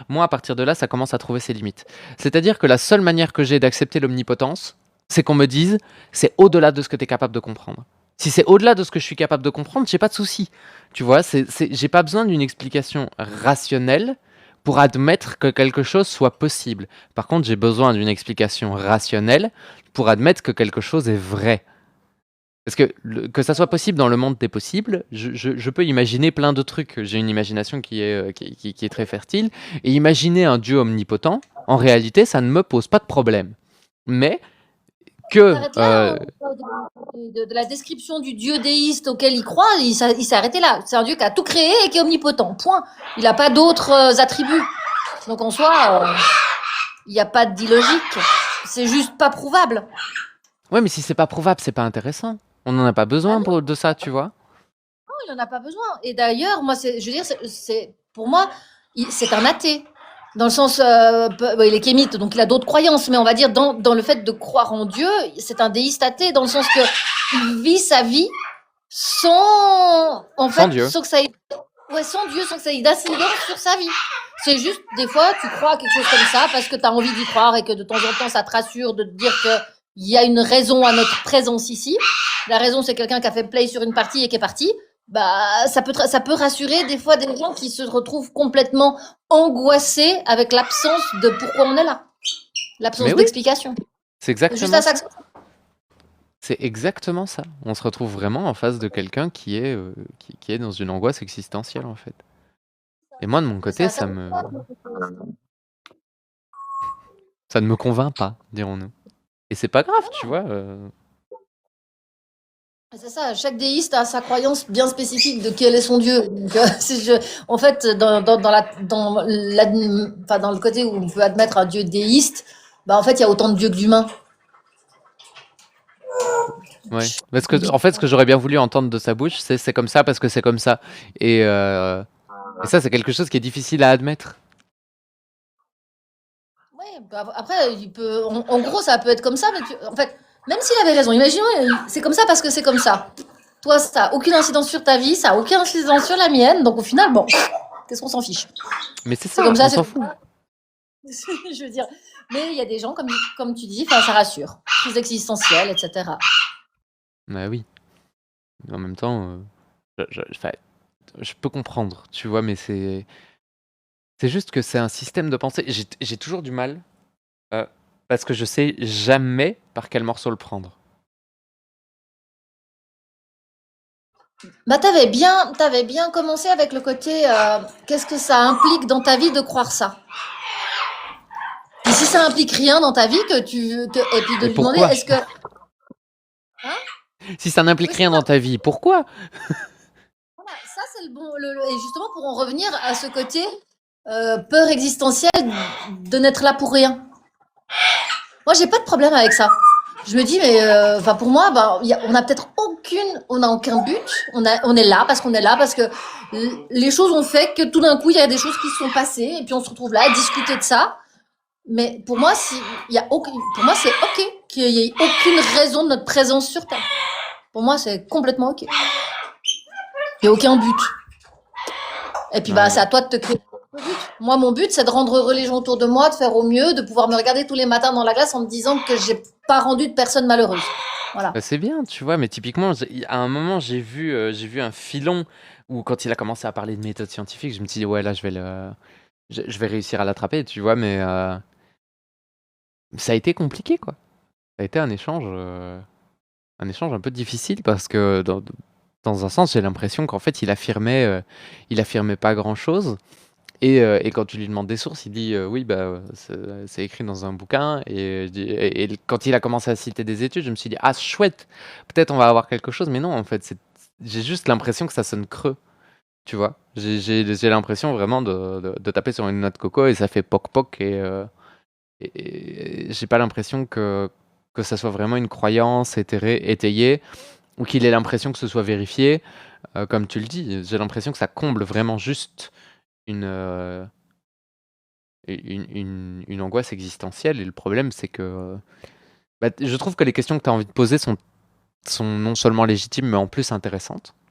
moi, à partir de là, ça commence à trouver ses limites. C'est-à-dire que la seule manière que j'ai d'accepter l'omnipotence, c'est qu'on me dise, c'est au-delà de ce que tu es capable de comprendre. Si c'est au-delà de ce que je suis capable de comprendre, j'ai pas de souci. Tu vois, j'ai pas besoin d'une explication rationnelle pour admettre que quelque chose soit possible. Par contre, j'ai besoin d'une explication rationnelle pour admettre que quelque chose est vrai. Parce que ça soit possible dans le monde des possibles, je peux imaginer plein de trucs. J'ai une imagination qui est très fertile. Et imaginer un dieu omnipotent, en réalité, ça ne me pose pas de problème. Mais que... de la description du dieu déiste auquel il croit, il s'est arrêté là. C'est un dieu qui a tout créé et qui est omnipotent. Point. Il n'a pas d'autres attributs. Donc en soi, il n'y a pas d'illogique. C'est juste pas prouvable. Ouais, mais si c'est pas prouvable, c'est pas intéressant. On n'en a pas besoin de ça, tu vois. Non, il n'en a pas besoin. Et d'ailleurs, moi, je veux dire, pour moi, c'est un athée. Dans le sens, il est kémite, donc il a d'autres croyances, mais on va dire dans le fait de croire en Dieu, c'est un déiste athée, dans le sens que il vit sa vie sans Dieu. sans que ça ait, sans Dieu, sans que ça ait d'incidence sur sa vie. C'est juste, des fois, tu crois à quelque chose comme ça parce que tu as envie d'y croire et que de temps en temps, ça te rassure de te dire qu'il y a une raison à notre présence ici. La raison, c'est quelqu'un qui a fait play sur une partie et qui est parti. Bah, ça peut rassurer des fois des gens qui se retrouvent complètement angoissés avec l'absence de pourquoi on est là. L'absence d'explication. C'est exactement juste à ça. C'est exactement ça. On se retrouve vraiment en face de quelqu'un qui est dans une angoisse existentielle, en fait. Et moi, de mon côté, ça me... Ça ne me convainc pas, dirons-nous. Et c'est pas grave, tu vois. C'est ça, chaque déiste a sa croyance bien spécifique de quel est son dieu. Donc, en fait, enfin, dans le côté où on peut admettre un dieu déiste, bah, en fait, il y a autant de dieux que d'humains. Ouais. Parce que, en fait, ce que j'aurais bien voulu entendre de sa bouche, c'est comme ça parce que c'est comme ça. Et ça, c'est quelque chose qui est difficile à admettre. Ouais, bah, après, en gros, ça peut être comme ça, mais en fait, même s'il avait raison, imaginons, c'est comme ça parce que c'est comme ça. Toi, ça n'a aucune incidence sur ta vie, ça n'a aucune incidence sur la mienne, donc au final, bon, qu'est-ce qu'on s'en fiche? Mais c'est C'est ça, comme ça, on c'est s'en comme fout. ça. Je veux dire, mais il y a des gens, comme tu dis, enfin, ça rassure, crise existentielle, etc. Bah oui. Mais en même temps, enfin, je peux comprendre, tu vois, mais c'est juste que c'est un système de pensée. J'ai toujours du mal parce que je sais jamais par quel morceau le prendre. Bah, t'avais bien commencé avec le côté, qu'est-ce que ça implique dans ta vie de croire ça? Et si ça implique rien dans ta vie, et puis de Mais lui demander, pourquoi? est-ce que, Si ça n'implique oui, c'est rien ça. dans ta vie, pourquoi? Voilà, ça c'est le bon, et justement pour en revenir à ce côté peur existentielle de n'être là pour rien. Moi, j'ai pas de problème avec ça. Je me dis, mais enfin pour moi, bah, on n'a aucun but. On est là parce qu'on est là parce que les choses ont fait que tout d'un coup, il y a des choses qui se sont passées et puis on se retrouve là à discuter de ça. Mais pour moi, pour moi, c'est ok qu'il y ait aucune raison de notre présence sur Terre. Pour moi, c'est complètement ok. Il n'y a aucun but. Et puis, bah, Ouais. c'est à toi de te créer ton but. Moi, mon but, c'est de rendre heureux les gens autour de moi, de faire au mieux, de pouvoir me regarder tous les matins dans la glace en me disant que j'ai pas rendu de personne malheureuse. Voilà. Bah, c'est bien, tu vois, mais typiquement, à un moment, j'ai vu un filon où quand il a commencé à parler de méthode scientifique, je me suis dit, ouais, là, je vais réussir à l'attraper, tu vois, mais ça a été compliqué, quoi. Ça a été un échange un peu difficile parce que dans un sens, j'ai l'impression qu'en fait, il affirmait pas grand-chose. Et quand tu lui demandes des sources, il dit oui, bah, c'est écrit dans un bouquin. Et quand il a commencé à citer des études, je me suis dit, ah, chouette, peut-être on va avoir quelque chose. Mais non, en fait, j'ai juste l'impression que ça sonne creux. Tu vois, j'ai l'impression vraiment de taper sur une noix de coco et ça fait poc-poc. Et j'ai pas l'impression que ça soit vraiment une croyance étayée ou qu'il ait l'impression que ce soit vérifié. Comme tu le dis, j'ai l'impression que ça comble vraiment juste une, une angoisse existentielle. Et le problème, c'est que je trouve que les questions que tu as envie de poser sont non seulement légitimes, mais en plus intéressantes.